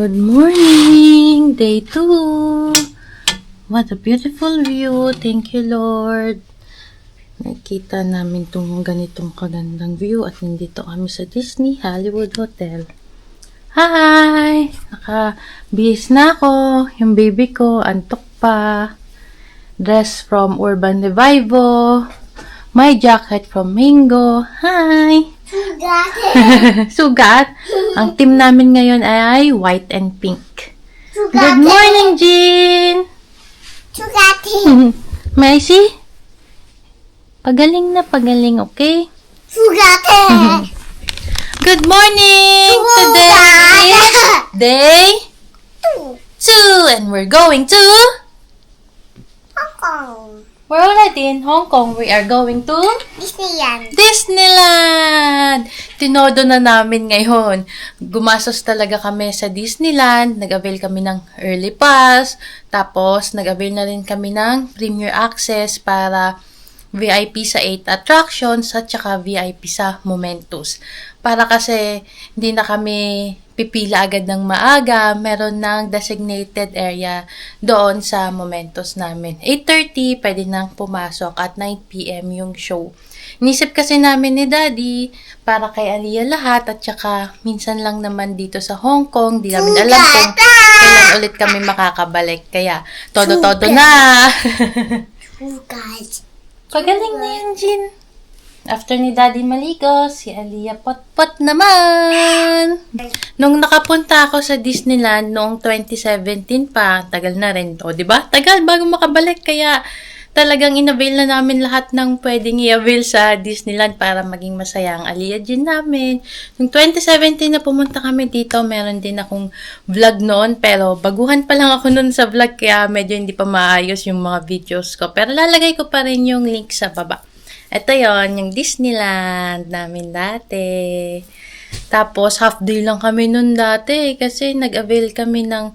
Good morning! Day 2! What a beautiful view! Thank you, Lord! Nakita namin itong ganitong kagandang view at nandito kami sa Disney Hollywood Hotel. Hi! Nakabihis na ako. Yung baby ko, antok pa. Dress from Urban Revivo. My jacket from Mango. Hi! Sugat! Sugat? Ang team namin ngayon ay white and pink. Sugat! Good morning, Jean! Sugati! Maisy? Pagaling na pagaling, okay? Sugati! Good morning! Today is day 2 and we're going to... We're already in Hong Kong. We are going to... Disneyland! Tinodo na namin ngayon. Gumastos talaga kami sa Disneyland. Nag-avail kami ng early pass. Tapos, nag-avail na rin kami ng premier access para VIP sa 8 attractions at saka VIP sa Momentus. Para kasi hindi na kami pipila agad ng maaga, meron ng designated area doon sa Momentus namin. 8:30, pwede nang pumasok at 9 p.m. yung show. Inisip kasi namin ni Daddy para kay Aliyah lahat at saka minsan lang naman dito sa Hong Kong. Di namin alam kung kailan ulit kami makakabalik. Kaya, todo-todo na! Pagaling na yan, Jean. After ni Daddy maligo, si Aliyah pot-pot naman. Nung nakapunta ako sa Disneyland noong 2017 pa, tagal na rin to, di ba? Tagal bago makabalik, kaya talagang inavail na namin lahat ng pwedeng i-avail sa Disneyland para maging masaya ang Aliyah din namin. Noong 2017 na pumunta kami dito, meron din akong vlog noon, pero baguhan pa lang ako noon sa vlog, kaya medyo hindi pa maayos yung mga videos ko. Pero lalagay ko pa rin yung link sa baba. Ito yon yung Disneyland namin dati. Tapos, half day lang kami nun dati kasi nag-avail kami ng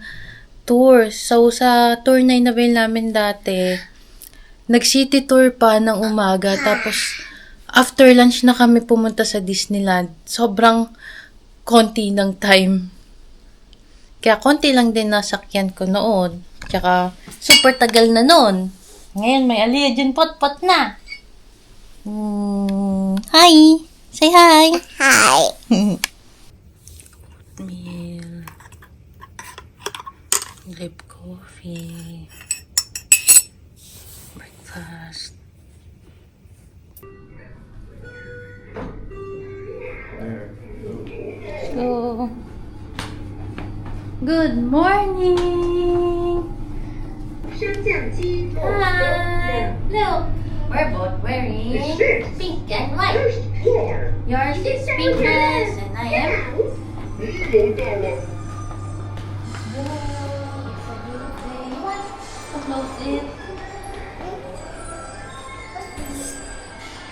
tour. So, sa tour na in-avail namin dati, nag-city tour pa ng umaga. Tapos, after lunch na kami pumunta sa Disneyland. Sobrang konti ng time. Kaya konti lang din nasakyan ko noon. Tsaka, super tagal na noon. Ngayon, may Aliyah dyan pot-pot na. Hi! Say hi! Hi! Meal. Drip coffee. Breakfast. So, good morning! Hi! Look! We're both wearing pink and white. Yours is pink dress and I am... Close it.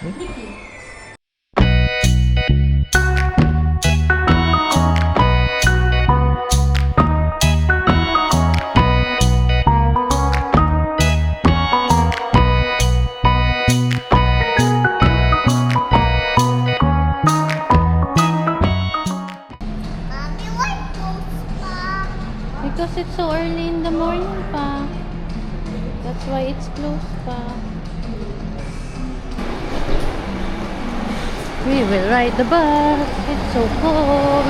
Mickey. Because it's so early in the morning pa. That's why it's closed pa. We will ride the bus. It's so cold.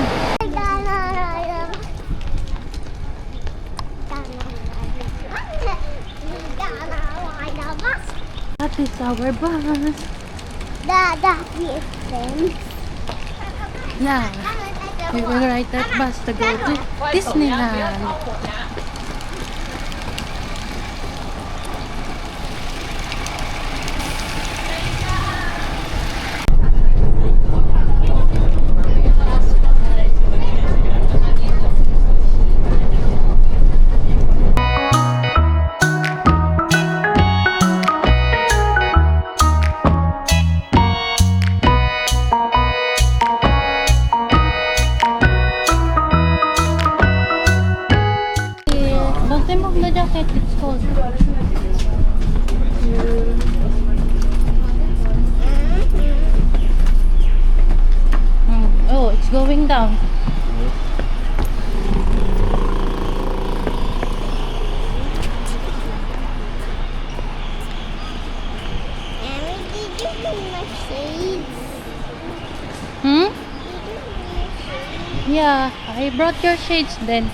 That is our bus. Yeah. We will ride that bus to go to Disneyland. It's cold. Oh, it's going down. Hmm? Yeah, I brought your shades then.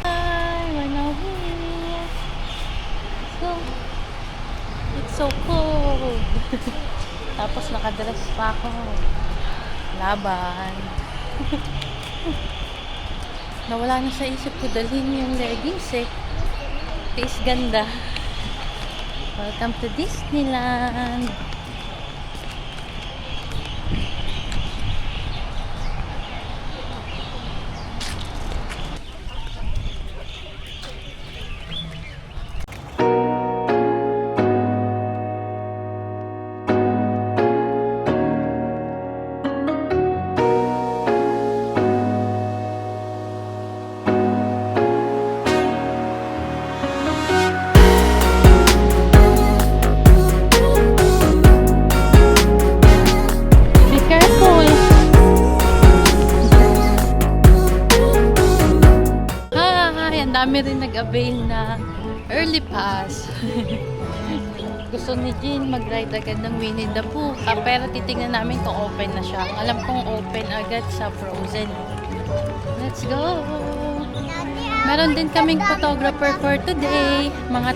I wanna win. Let's go. It's so cold. Tapos nakadress pa ako. Laban. Nawala na sa isip ko dalhin yung leggings eh. Tiis ganda. Welcome to Disneyland. Be careful. Hi! Ang dami rin nag-avail na early pass. Gusto ni Jean mag-ride agad ng Winnie the Pooh. Pero titignan namin kung open na siya. Alam kong open agad sa Frozen. Let's go! Meron din kaming photographer for today. Mga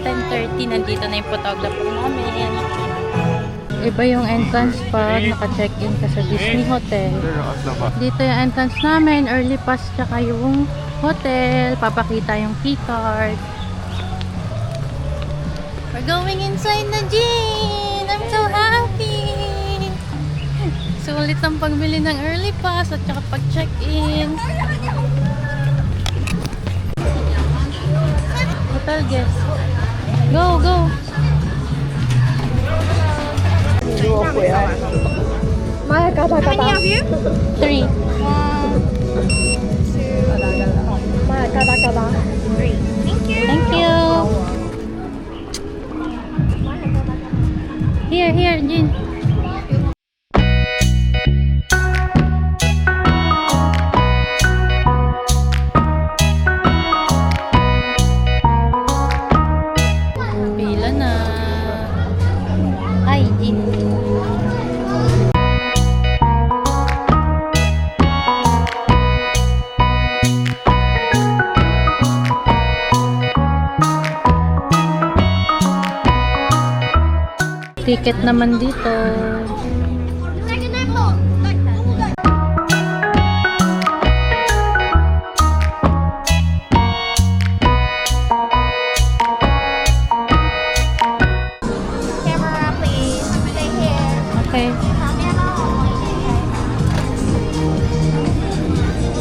10:30 nandito na yung photographer namin. Iba yung entrance pag naka-check-in ka sa Disney Hotel. Dito yung entrance namin. Early pass tsaka yung hotel. Papakita yung key card. We're going inside na, Jean! I'm so happy! Sulit ang pagbili ng early pass at saka pag-check-in. Hotel guest. Go, go! How many of you? 3. 3. Thank you. Thank you! Here, here, Jean. Pila na. Ay, Jean. Ticket naman dito. Camera, please. Stay here. Okay. Camera.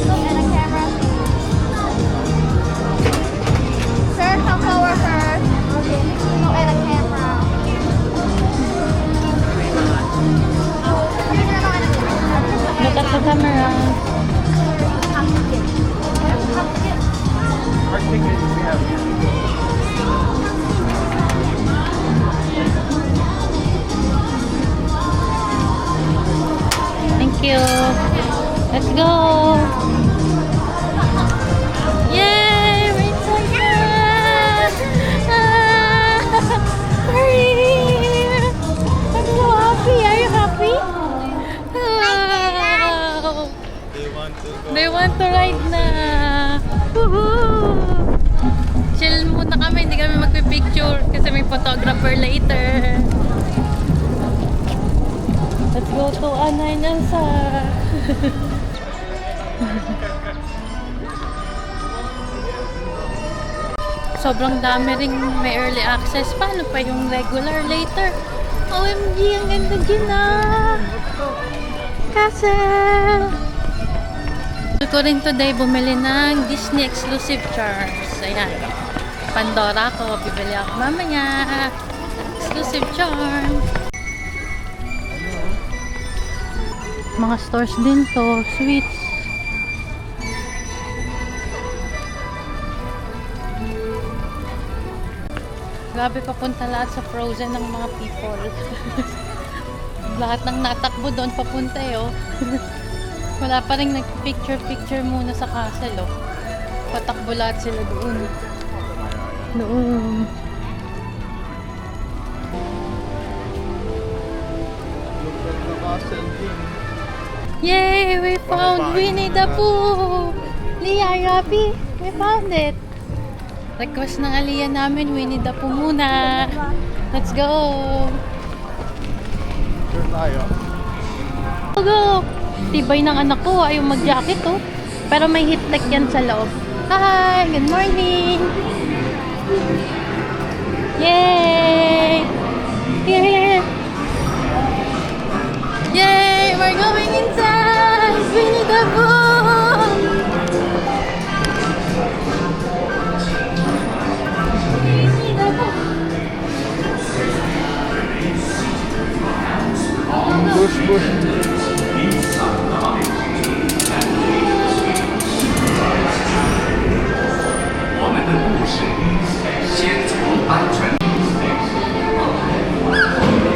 Look at the camera. Sir, come forward first. Okay. Look at the camera. Look at the camera. Our tickets we have here. Thank you. Let's go. Yay! We're excited! Hurry! I'm so happy. Are you happy? Wow! They want to ride na. Woohoo! Chill muna kami. Hindi kami magpipicture kasi may photographer later. Let's go to Anay Elsa. Sobrang dami ring may early access. Paano pa yung regular later? OMG, ang ganda dyan na! Castle! Gusto ko rin today bumili ng Disney exclusive charms. Ayan. Pandora ko. Bibili ako mamaya. Exclusive charm. Mga stores din to. Sweets. Grabe, papunta lahat sa Frozen ng mga people. Lahat ng natakbo doon papunta eh, oh. Wala pa rin nag-picture muna sa castle, oh. Patakbo lahat sila doon. Doon. Yay! We found Winnie the Pooh! Leah, are you happy? We found it! Request ng Aliyah namin, Winnie the Pooh muna! Let's go! Sure tayo. Go! Tibay ng anak ko, ayaw mag-jacket oh. Pero may heat tech yan sa loob. Hi! Good morning! Yay! Here! Yay! We're going inside! Winnie the Pooh! Winnie the Pooh! Push, push.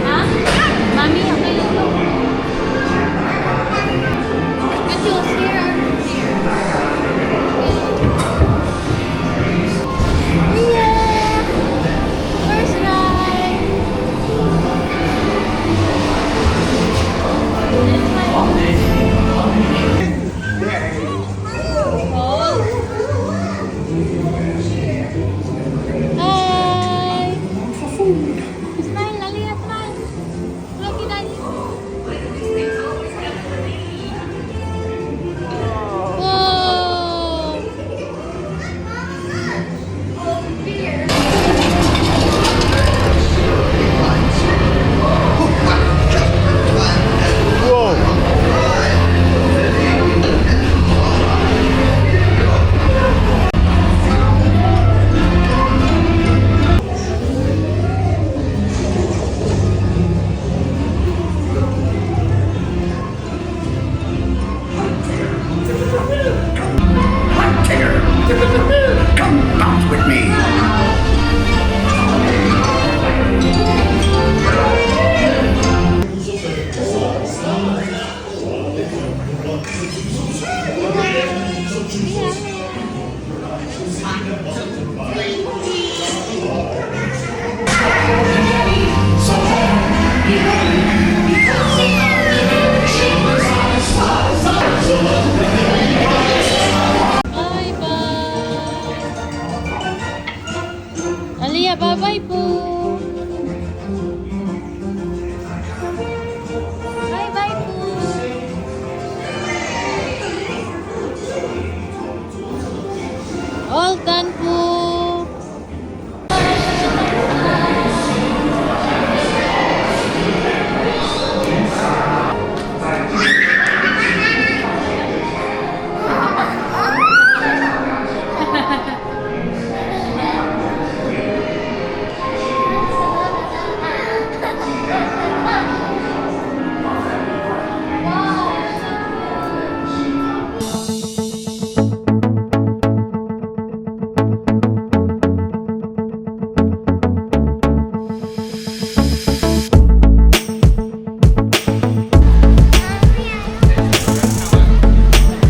Ha? Mami, okay lang to. The tools here are here. Yeah! First ride! Hi! Smile, Aliyah, smile! Look at Daddy. Whoa! Whoa! Come out with me. Bye-bye! Aliyah, bye-bye po! Bye-bye po! All done po!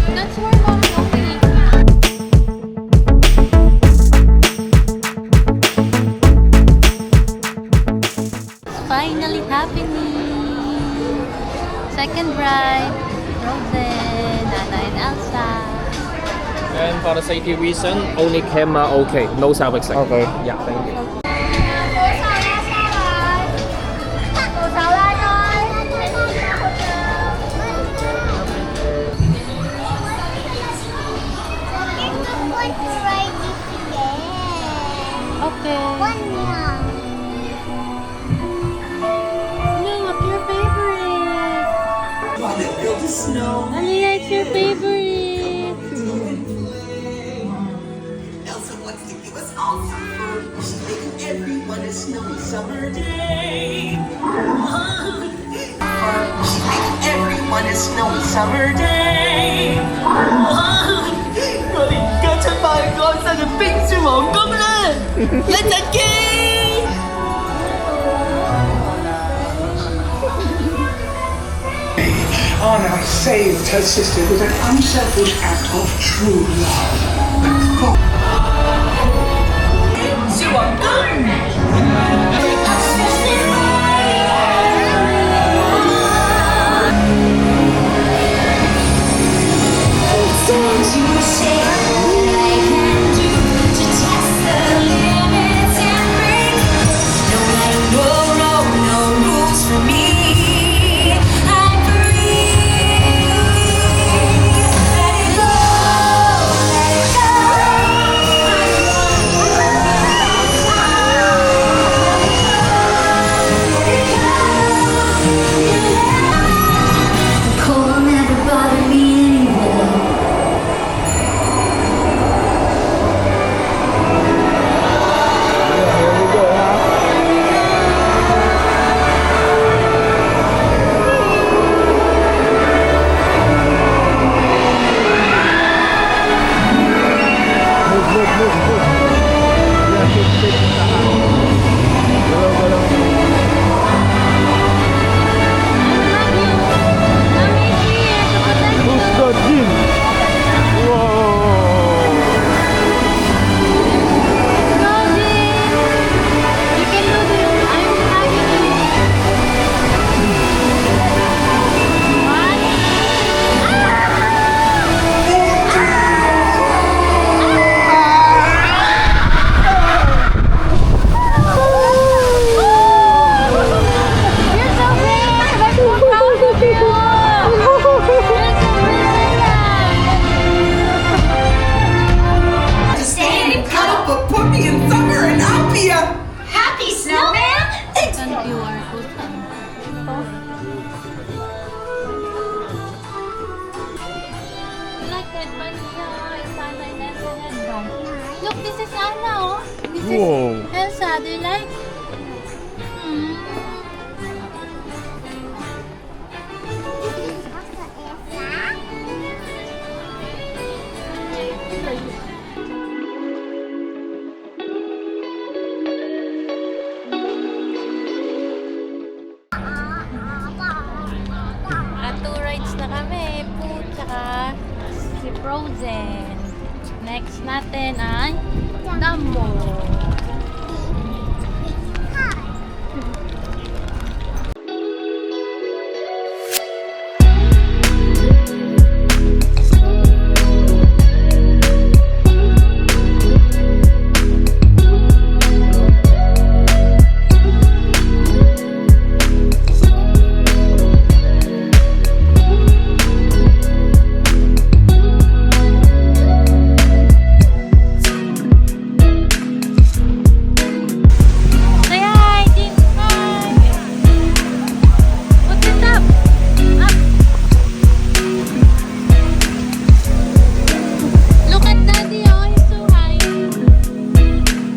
That's where Mom going. It's finally happening! Second ride, Frozen, Anna and Elsa. And for the safety reason, only camera okay, no self exit. Okay. Yeah, thank you. 走啦，再going to ride this again. Okay. One now. Look, your favorite! Aliyah, it's your favorite! Elsa wants to give us all some food. She's making everyone a snowy summer day. She's making everyone a snowy summer day. 我哋而家出發去安生嘅冰雪皇宮啦！Let's go！ Anna saved her sister with an unselfish act of true love. 雪皇宮。Look, this is Anna, oh. This Whoa. is Elsa. Do you like? Hmm. At 2 rides na kami. Pooh, tsaka si Frozen. Next natin ay Dumbo. Say hi, Jin. Hi. Put it up. Up. Look at Daddy, oh, he's so high.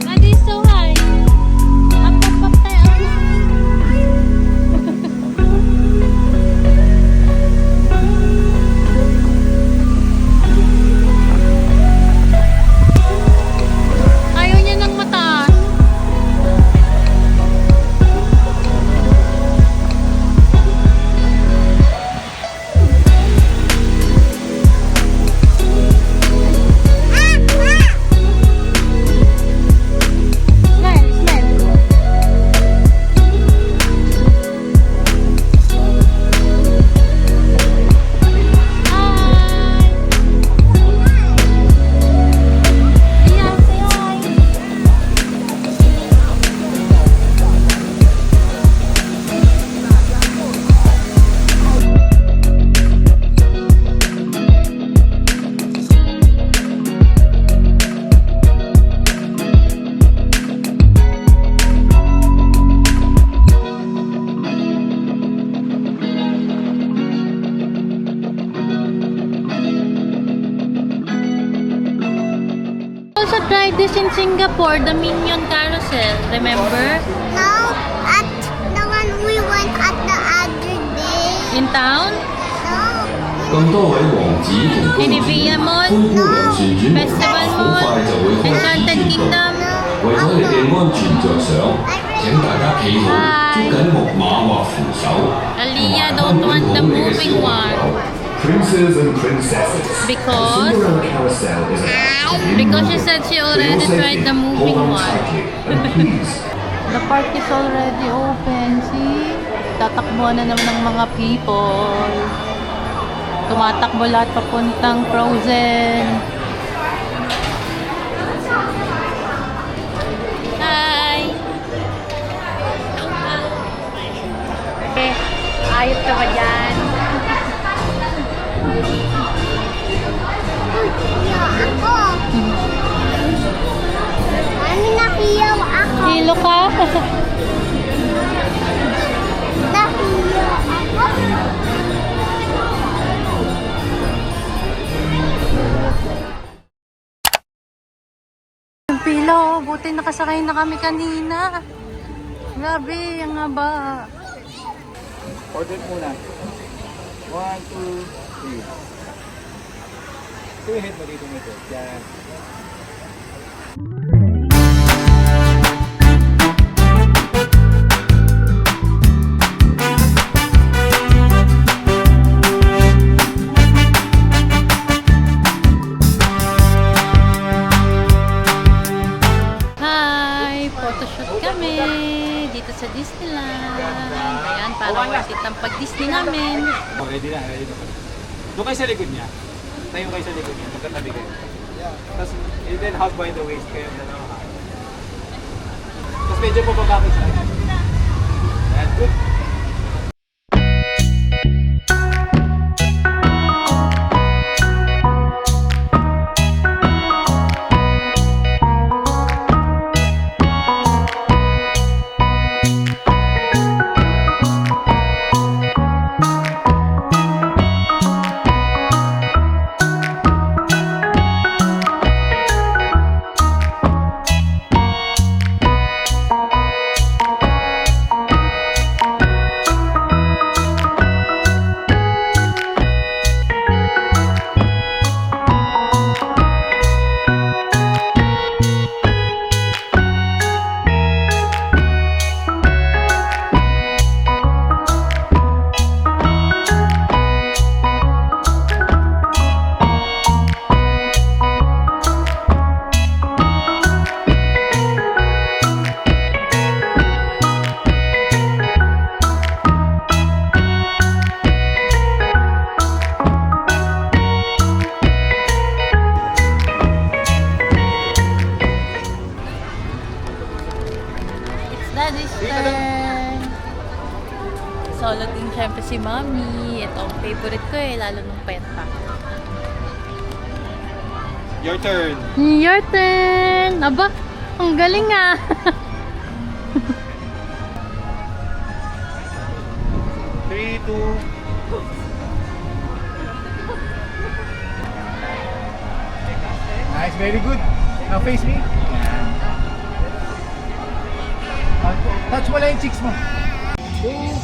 Daddy's so high. Up, up, up tayo. Ayaw niya ng mataas. Smile, smile. Hi. Yeah, say hi. Also tried this in Singapore, the Minion Carousel. Remember? No, at the one we went at the other day. In town? No, 咁多位王子同公 In 主 Via 歡 Mall? 呼良善轉 Festival 好 Mall? 快就會開始 Enchanted 轉動。 Kingdom? 為咗你哋安全着想，請大家企好，捉緊木馬或扶手。 Aliyah don't want the moving one. Princes and princesses. Because? Cinderella Carousel is a Because she said she already tried the moving Hold on one. tightly and please. The park is already open. See? Tatakbuhan na naman ng mga people. Tumatakbo lahat papuntang Frozen. Hi! Ayos ka ba dyan? hiyaw ako. Mami, nahiyaw ako. Hilo ka? Nahiyaw ako. Yung pila, oh. Buti nakasakay na kami kanina. Grabe, ang haba. Order muna. 1, 2, 3. Ito yung head mo dito nito. Yan. Hi! Photoshoot kami dito sa Disneyland. Ayan, parang worth it ang pag-Disney namin. Oh, ready na, ready na. Doon kayo sa likod niya. Tayo kayo sa likod niya. Magkatabi kayo. Tapos, and then hug by the waist kayo. Dalawa hug. Tapos medyo pababa kayo sa akin. Ayan, good. Disney. Ito ang favorite ko eh, lalo nung pet pa. Your turn. Your turn! Aba, ang galing ah! Three, two. Nice, very good. Now face me. Touch mo lang yung cheeks mo. Two.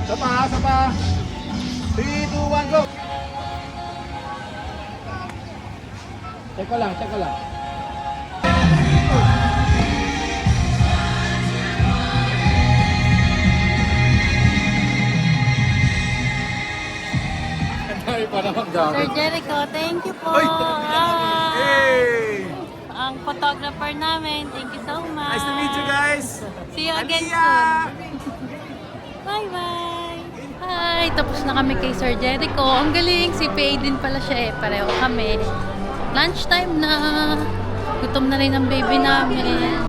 Isa pa. 3, 2, 1, go! Check ko lang. Sir Jericho, thank you po! Hey! Ang photographer namin, thank you so much! Nice to meet you guys! See you again soon! Bye-bye! Hi! Tapos na kami kay Sir Jericho. Ang galing! Si PA din pala siya eh. Pareho kami. Lunchtime na! Gutom na rin ang baby namin.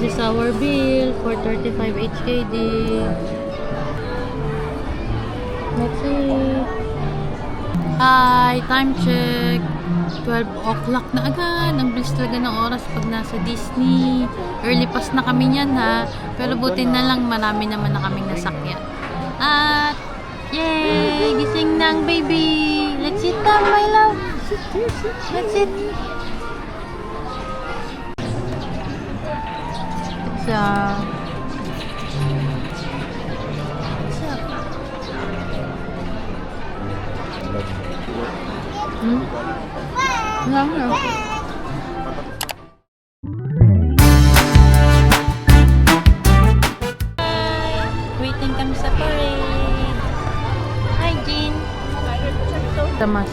This is our bill for 35 HKD. Let's see. Hi, time check. 12 o'clock na agad. Ang bilis talaga ng oras pag nasa Disney. Early pass na kami niyan ha. Pero buti na lang marami naman na kaming nasakyan. At yay! Gising ng baby! Let's eat na, my love! Let's eat! Waiting kami sa parade. Hi, Jean. Tamas.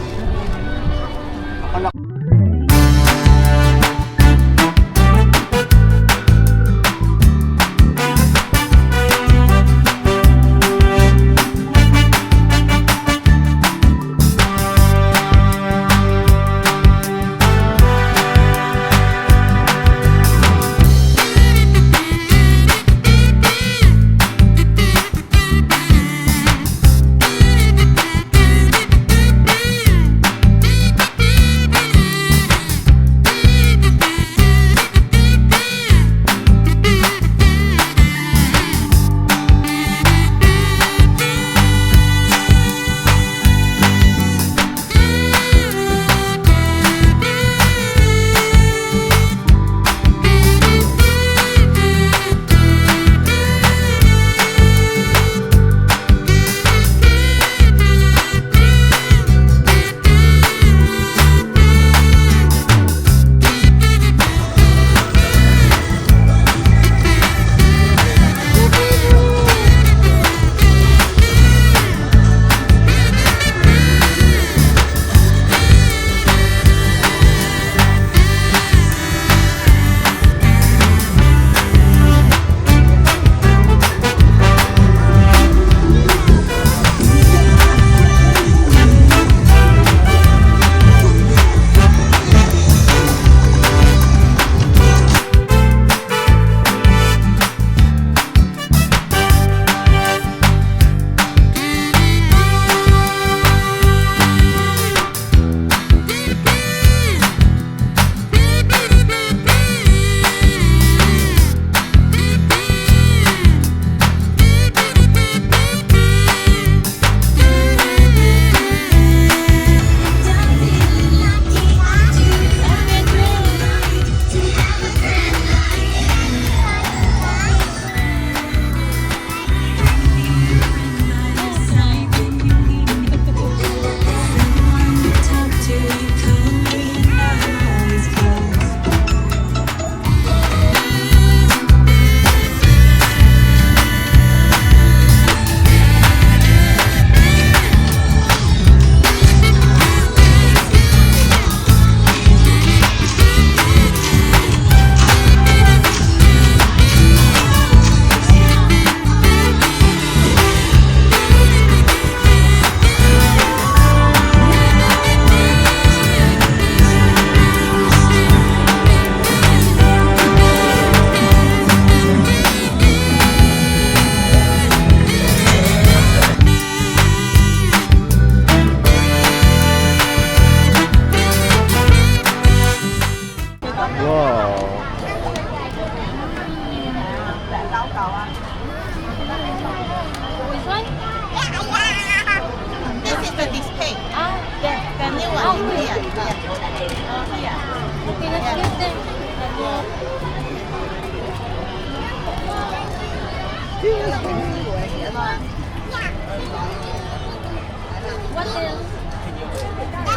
What else?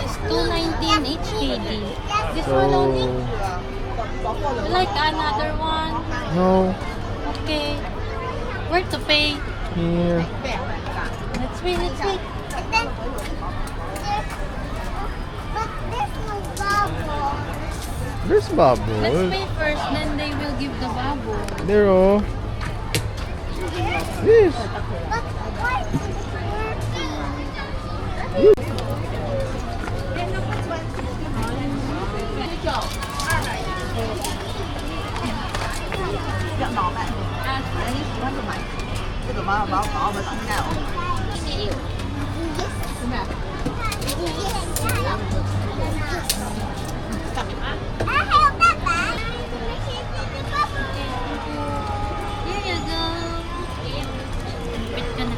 It's 219 each KD. This So, one only? Like another one? no, Okay. Where to pay? here. Let's wait, let's wait. But then, but there's no bubble. There's Let's bubble. pay first, then they will give the bubble. There, oh. Yes. But why is it working? Here you go. Wait ka na.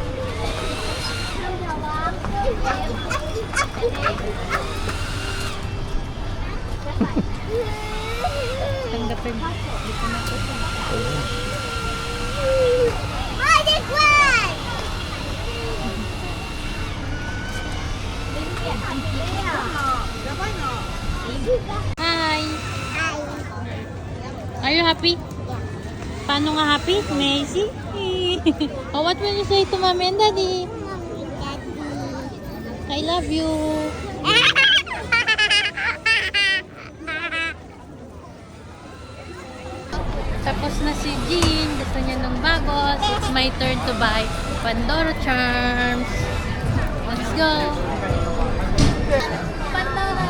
Tanggapin. Hindi ko na ito. Why this way? Hi! Are you happy? Paano nga happy? Macy? Oh, what will you say to mommy and daddy? I love you. Tapos na si Jean. Gusto niya ng bagos. It's my turn to buy Pandora charms. Let's go. Pandora.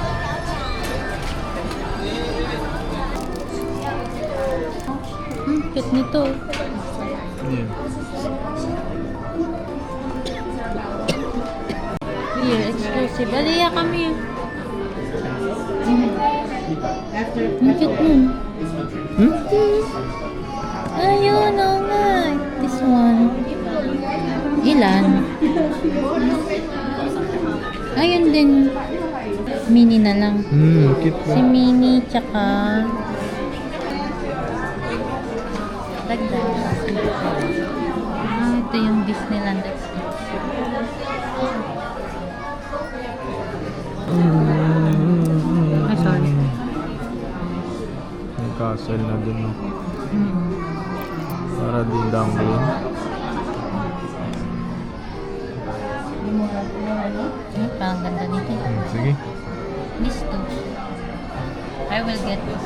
Cute nito. Here, exclusive. Aliyah kami. Ang cute nun. Ayun, oh nga. This one. Ilan? Ayun din. Mini na lang. Cute Si Mini, tsaka dagdag. Ito yung Disneyland Express. Ay, sorry. May castle na din, no? Para din download. Ay, parang ganda nito. Sige. This too. I will get this.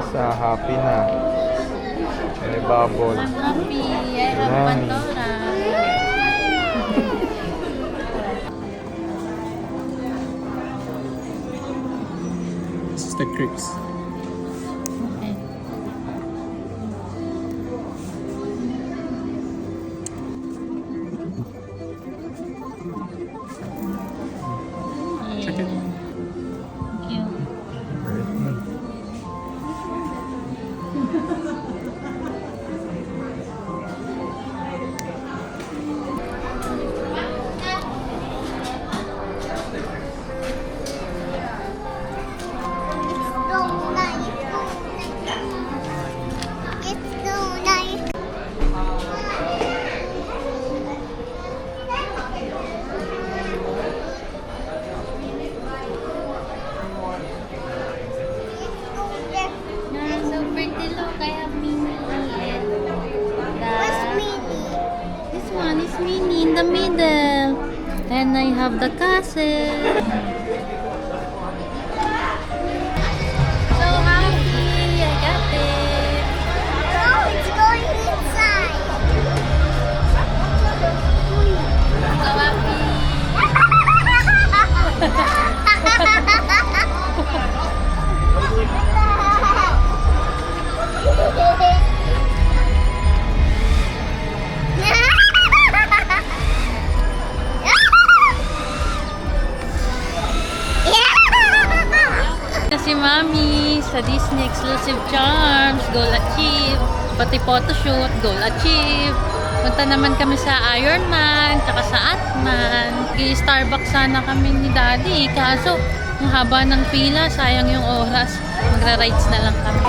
Isa, happy na. May bubble. I'm happy. I have Yummy. Pandora. This is the creeps. Okay. Check it. Thank you. It's so nice. You're so pretty. Look, I have Mini. Where's Minnie? This one is Mini in the middle. And I have the castle. So happy. I got it. Oh, it's going inside. So happy. Si Mami sa Disney Exclusive Charms, goal achieve. Pati photoshoot, goal achieve. Punta naman kami sa Iron Man, tsaka sa Ant-Man. Starbucks sana kami ni Daddy. Kaso, ang haba ng pila, sayang yung oras. Magra-rides na lang kami.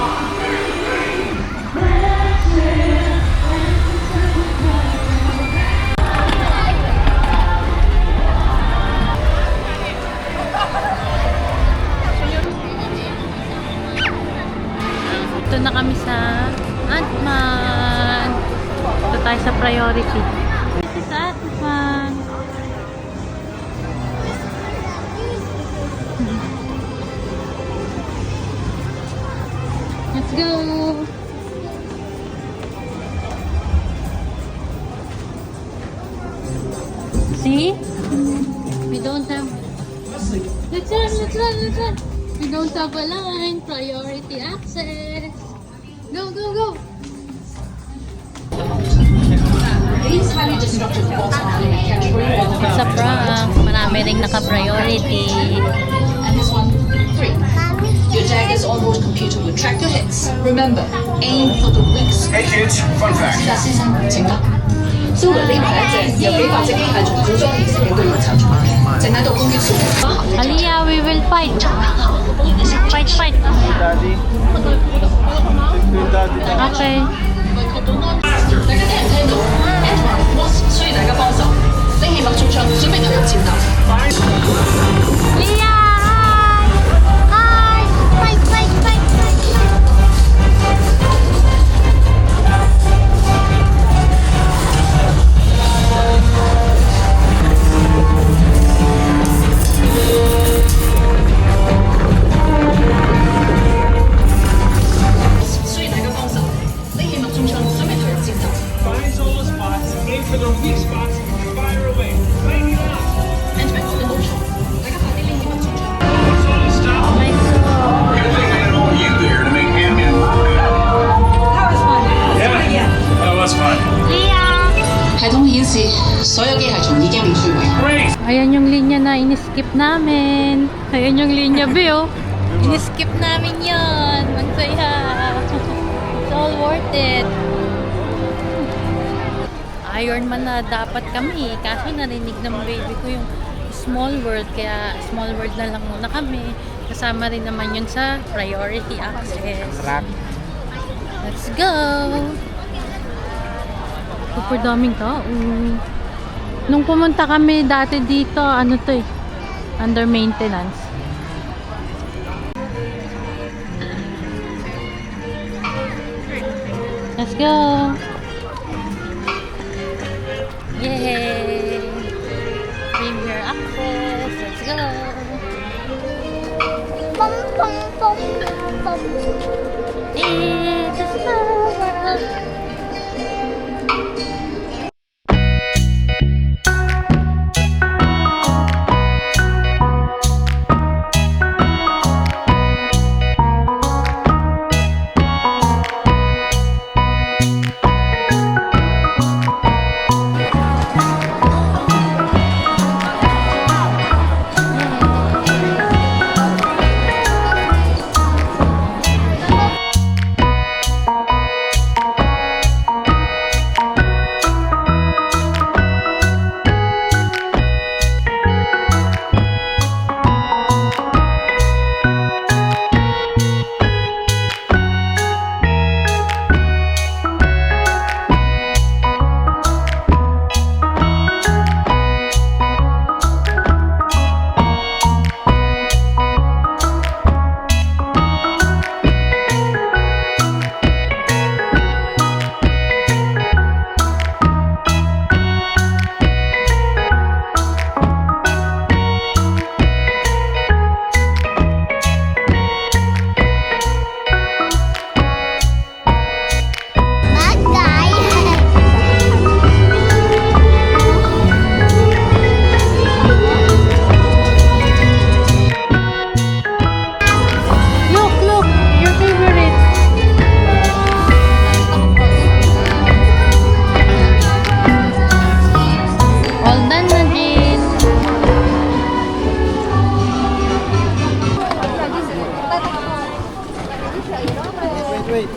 Ito na kami sa Ant-Man. Ito tayo sa priority. Ito sa Ant-Man. Let's go! See? We don't have... Let's run! We don't have a line. Priority access. Go, go, go! Sa prank, marami ring naka-priority. And this one, 3. Your jag is almost computer will track your hits. Remember, aim for the weak spot. Hey kids, fun fact. 先生，請講。蘇雲呢排隻由幾百隻機械重組咗而成嘅巨型層，正喺度攻擊蘇雲。 Aliyah, we will fight. Fight. Daddy. Daddy. Okay. 大家聽唔聽到 ？Edward Wasp 需要大家幫手，拎起脈衝槍，準備投入戰鬥。 Leah, hi! Fight! Wasp 需要大家幫手，拎起脈衝槍，準備投入戰鬥。 Find solo spots, aim for the weak spots, and fire away. Lightning out. Edward 我哋冇錯，大家快啲拎起脈衝槍。 Solo stop. Good thing I had all you there to make Ant-Man look good. Yeah, that was fun. Leah! 系統顯示所有機械蟲已經被摧毀。 Great. Ayan yung linya na in-skip namin. Ayan yung linya, Bill. In-skip namin yon. Magsaya. It's all worth it. Iron Man na dapat kami. Kaso narinig ng baby ko yung Small World. Kaya Small World na lang muna kami. Kasama rin naman yun sa priority access. Let's go! Super daming tao. Nung pumunta kami dati dito, ano to eh, under maintenance. Let's go! Yay! Premier access! Let's go! Pum, pum, pum, pum. It's a small world!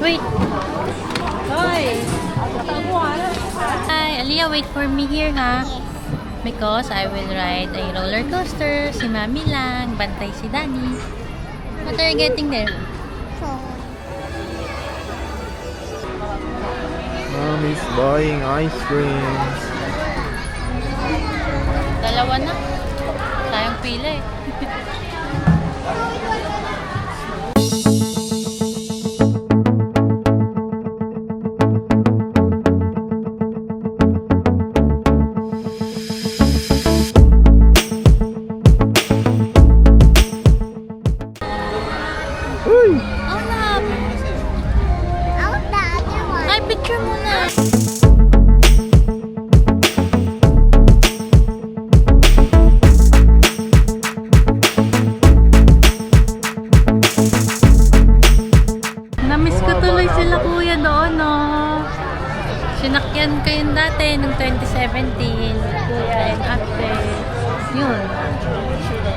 Wait. Hoy. Hi, Aliyah, wait for me here, ha? Because I will ride a roller coaster. Si Mami lang. Bantay si Daddy. What are you getting there? Mommy's buying ice cream. Dalawa na. Tayong pila eh. Ay, picture muna. Namiss ko tuloy sila kuya doon, no? Sinakyan ko yun dati nung 2017. Kuya and ate. Yun.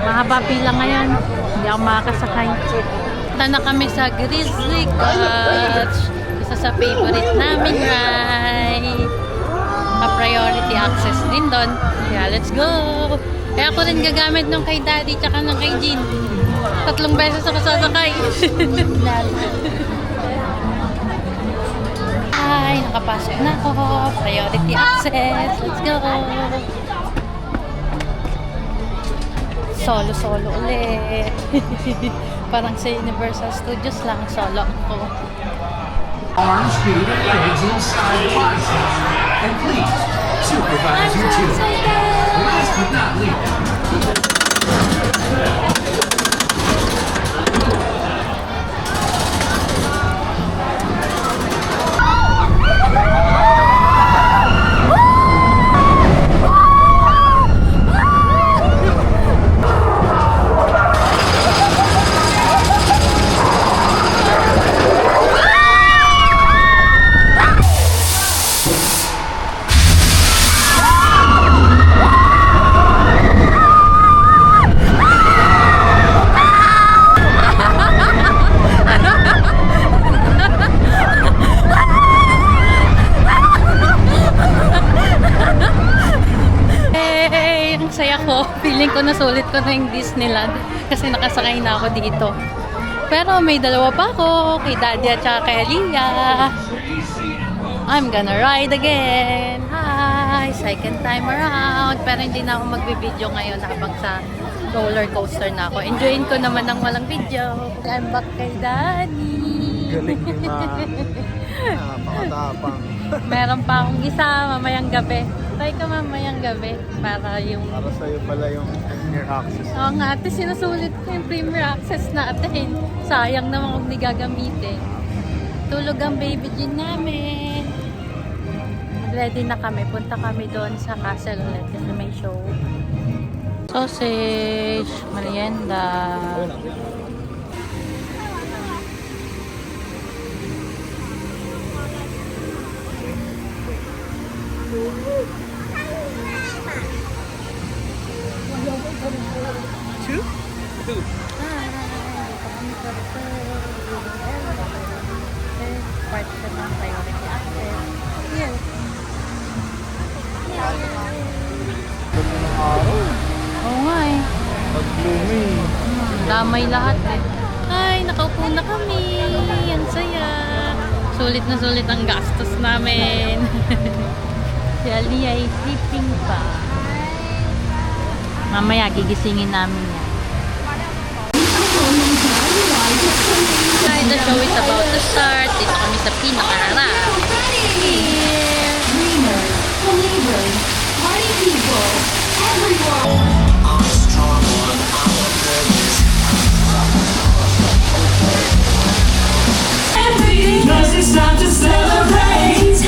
Mahaba pila ngayon. Hindi ako makakasakay. Punta na kami sa Grizzly Cottage. Isa sa favorite namin ride. Pa-priority access din doon. Kaya let's go! Kaya ako rin gagamit nung kay Daddy tsaka nung kay Jean. 3 beses ako sasakay. Ay, nakapasok na ako. Priority access. Let's go! Solo ulit. Parang sa Universal Studios lang, solo ako. Arms, feet, and legs inside the biceps. And please, supervise your children. Last but not least. Feeling ko nasulit ko na yung Disneyland kasi nakasakay na ako dito. Pero may dalawa pa ako, kay Daddy at saka kay Aliyah. I'm gonna ride again. Hi! Second time around. Pero hindi na ako magbibideo ngayon habang sa roller coaster na ako. Enjoyin ko naman ng walang video. I'm back kay Daddy. Galing ni Ma. Napakatapang. Meron pa akong isa mamayang gabi. Try ka mamayang gabi para yung... Para sa'yo pala yung Premier Access. Oo nga, ate, sinusulit ko yung Premier Access natin. Sayang naman kung di gagamitin. Tulog ang baby Jean namin. Ready na kami. Punta kami doon sa castle ulit kasi may show. Sausage, merienda. Two? Two. Part siya ng priority access. Yes. Oo nga eh. Pag-blooming. Damay lahat eh. Ay, nakaupo na kami. Ang saya. Sulit na sulit ang gastos namin. Si Aliyah ay sleeping pa. Mamaya gigisingin namin yan. The show is about to start. Dito kami sa pinakaharap. Here. Believers, party people, everyone. Because it's time to celebrate.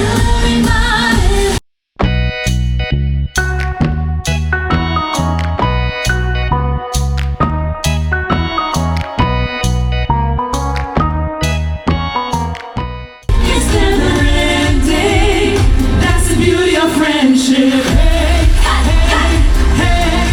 It's never ending. That's the beauty of friendship. Hey, hey, hey,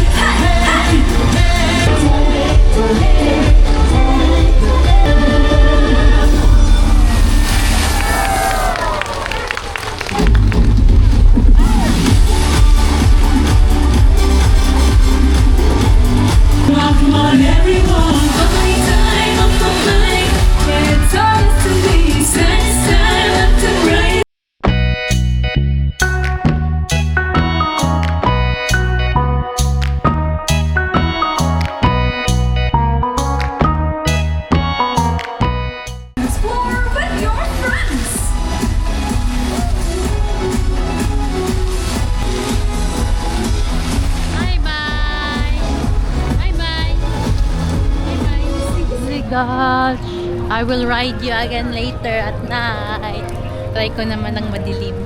gosh. I will ride you again later at night. Try ko naman ng madilim.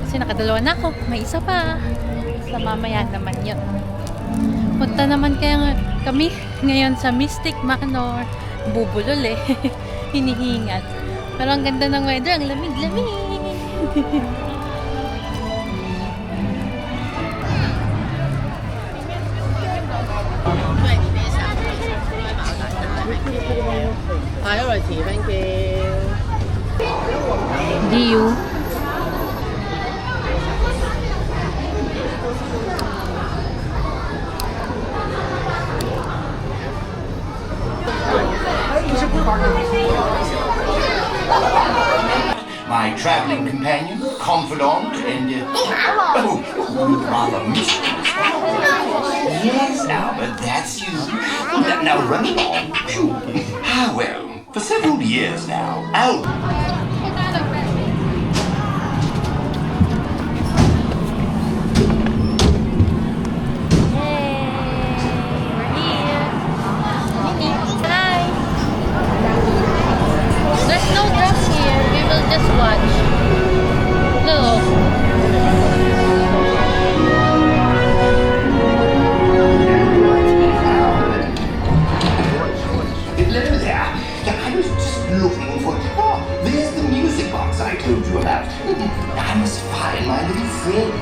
Kasi nakadalawa na ako. May isa pa. Sa mamaya naman yun. Punta naman kaya kami ngayon sa Mystic Manor. Bubulol eh. Hinihingal. Pero ang ganda ng weather. Ang lamig-lamig. Diyu. My traveling companion, confidant, and rather mistress. Yes, Albert, that's you. Now run along. Ah, well, for several years now, Albert. There's no drugs here. We will just watch. No. Hello there. I was just looking for. Oh, there's the music box I told you about. I must find my little friend.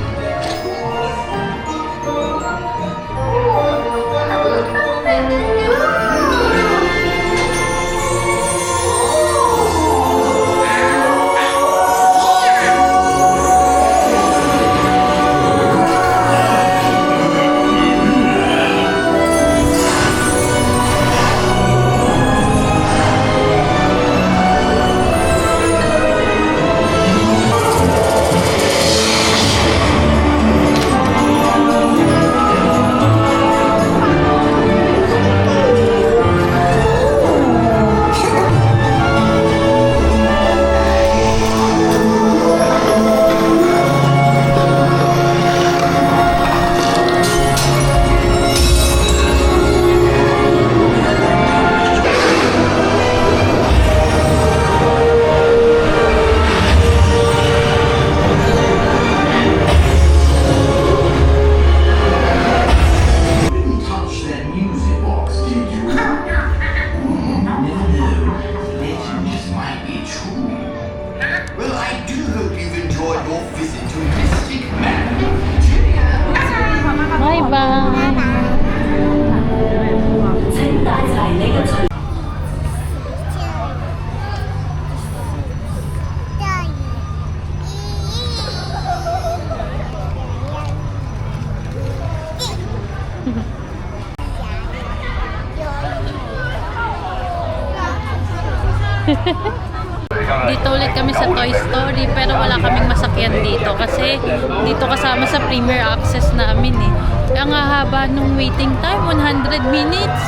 Dito ulit kami sa Toy Story pero wala kaming masakyan dito kasi dito kasama sa Premier Access namin eh. Ang haba nung waiting time, 100 minutes.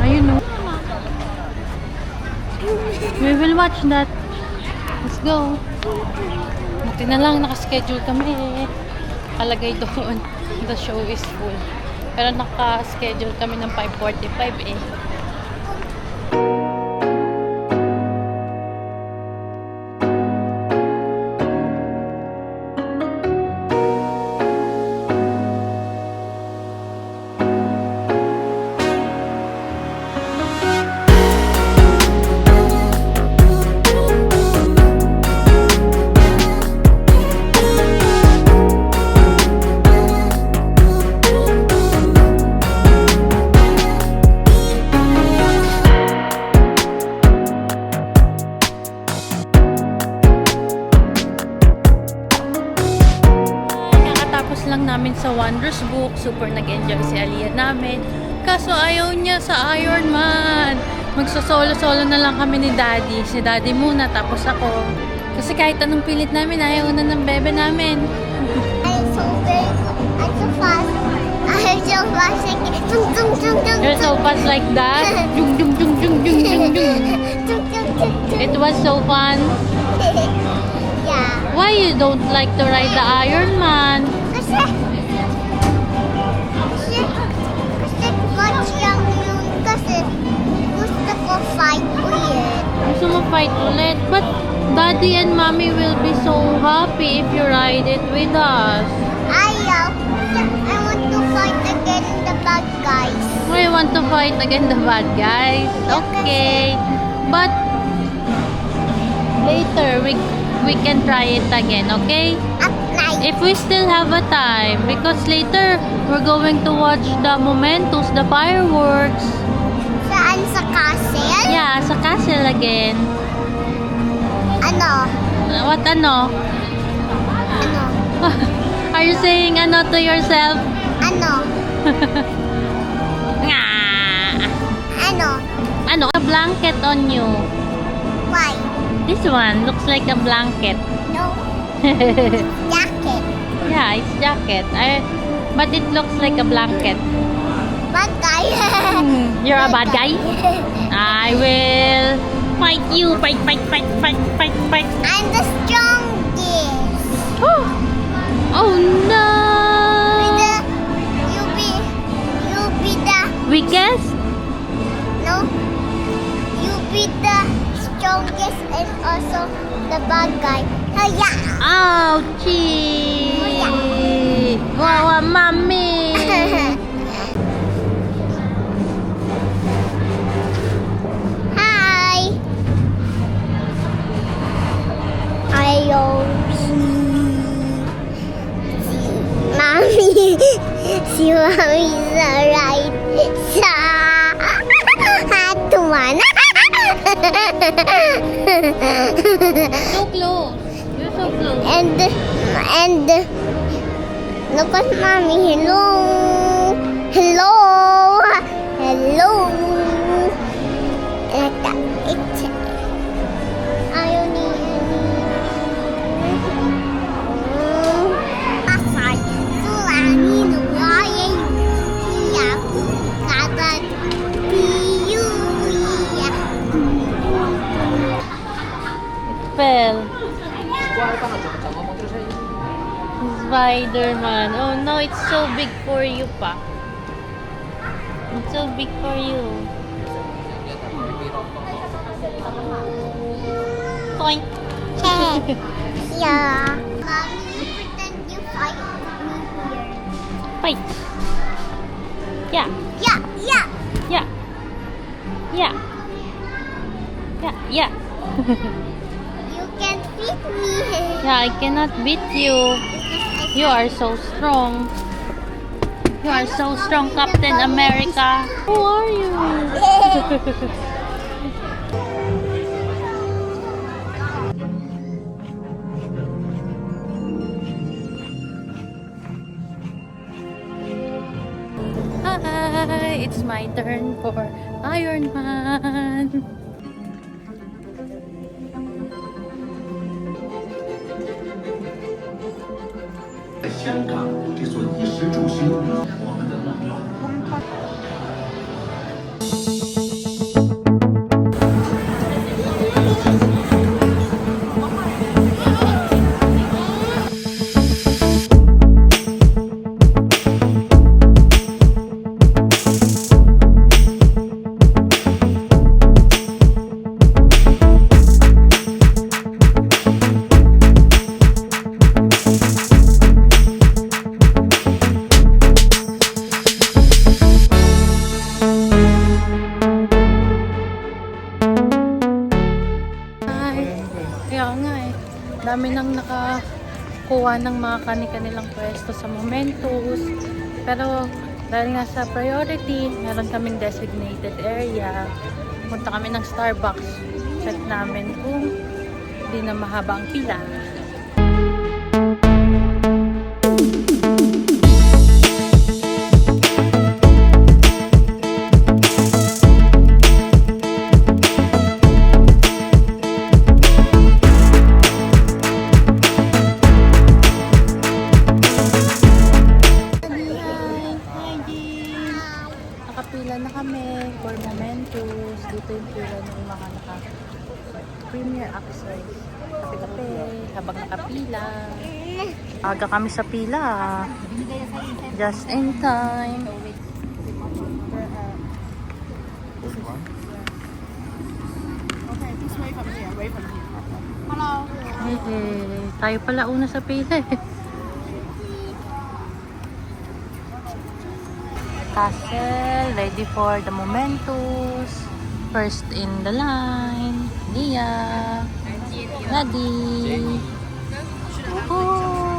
Ayun o. We will watch that. Let's go. Buti na lang, nakaschedule kami eh. Kalagay doon. The show is full. Pero naka-schedule kami ng 5:45 eh. Lang namin sa Wondrous Book. Super nag-enjoy si Aliyah namin. Kaso ayaw niya sa Iron Man. Magso-solo-solo na lang kami ni Daddy. Si Daddy muna, tapos ako. Kasi kahit anong pilit namin, ayaw na ng bebe namin. I'm so big. I'm so fast. I'm so fast. Dung, dung, dung, dung. You're so fast like that. Dung, dung, dung, dung, dung, dung, dung. It was so fun. Yeah. Why you don't like to ride the Iron Man? Kasi Daddy and Mommy will be so happy if you ride it with us. I want to fight against the bad guys. We want to fight against the bad guys. Okay. But later we can try it again, okay? At night. If we still have a time, because later we're going to watch the Momentos, the fireworks. Saan sa castle? Yeah, sa castle again. Ano? What ano? Ano? Are you saying ano to yourself? Ano? Nga. Ano? Ano? A blanket on you. Why? This one looks like a blanket. No. Jacket. Yeah, it's jacket. But it looks like a blanket. Bad guy. You're a bad guy? I will fight you. Fight. I'm the strongest. Oh no! You be the Weakest? no. You be the strongest and also the bad guy. Hiya! Ouchie! Wawa, mommy! Hi! Ayaw Mommy! Si Mommy sa right sa hatuan. So close. You're so close. And look at Mommy. Hello. Hello. Hello. It's ayaw ni Asay. Sulani nuwaya iya kadat piyuya. Fell. Spider-Man. Oh no, it's so big for you pa. It's so big for you. Point. Yeah. Mommy, you pretend you fight me here. Fight. Yeah. Yeah. Yeah. Yeah. Yeah. You can't beat me. Yeah, I cannot beat you. You are so strong. You are so strong, Captain America. Who are you? Hi, it's my turn for Iron Man. Kaya nga dami nang nakakuha ng mga kanilang pwesto sa Momentos. Pero dahil nga sa priority, meron kaming designated area. Punta kami ng Starbucks. Check namin kung hindi na mahaba ang pila. Nakapila na kami for Momentos. Dito yung pila ng mga naka-premier access. Kape-kape habang nakapila. Aga kami sa pila. Just in time. Okay, just wait from here. Tayo pala una sa pila eh. Castle, ready for the Momentus. First in the line, Lia, Nadie. Woohoo!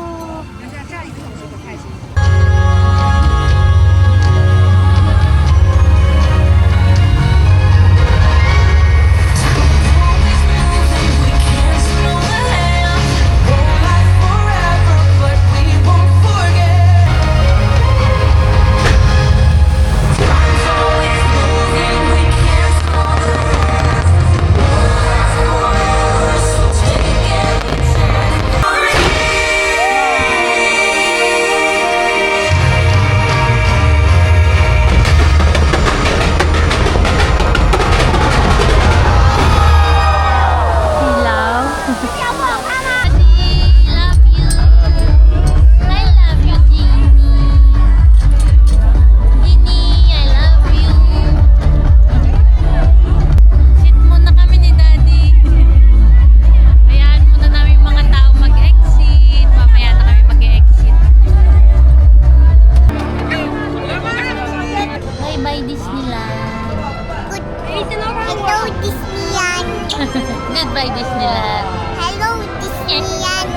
Goodbye, Disneyland. Hello, Disneyland.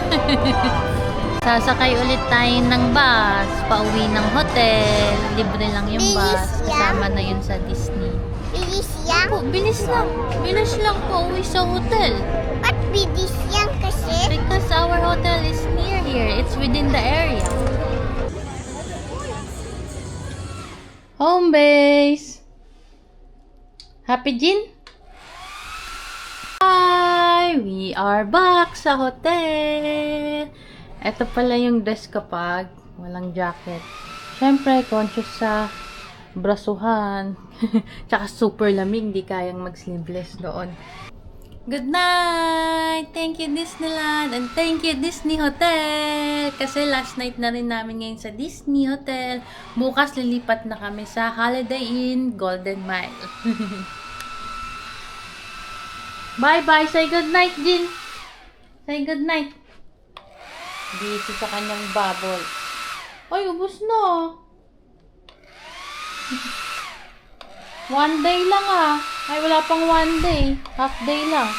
Sasakay ulit tayo ng bus, pauwi ng hotel. Libre lang yung bus. Kasama na yun sa Disney. Bilis yan? Oh, bilis lang. Bilis lang pauwi sa hotel. Ba't bilis yan kasi? Because our hotel is near here. It's within the area. Home base. Happy, Jin? Hi! We are back sa hotel. Ito pala yung dress kapag walang jacket. Siyempre, conscious sa brasuhan. Tsaka super lamig, di kayang mag-sleeveless doon. Good night! Thank you, Disneyland! And thank you, Disney Hotel! Kasi last night na rin namin ngayon sa Disney Hotel. Bukas lilipat na kami sa Holiday Inn Golden Mile. Bye-bye! Say good night, Jin! Say good night! Busy sa kanyang bubble. Ay, ubos na! One day lang ah. Ay, wala pang one day. Half day lang.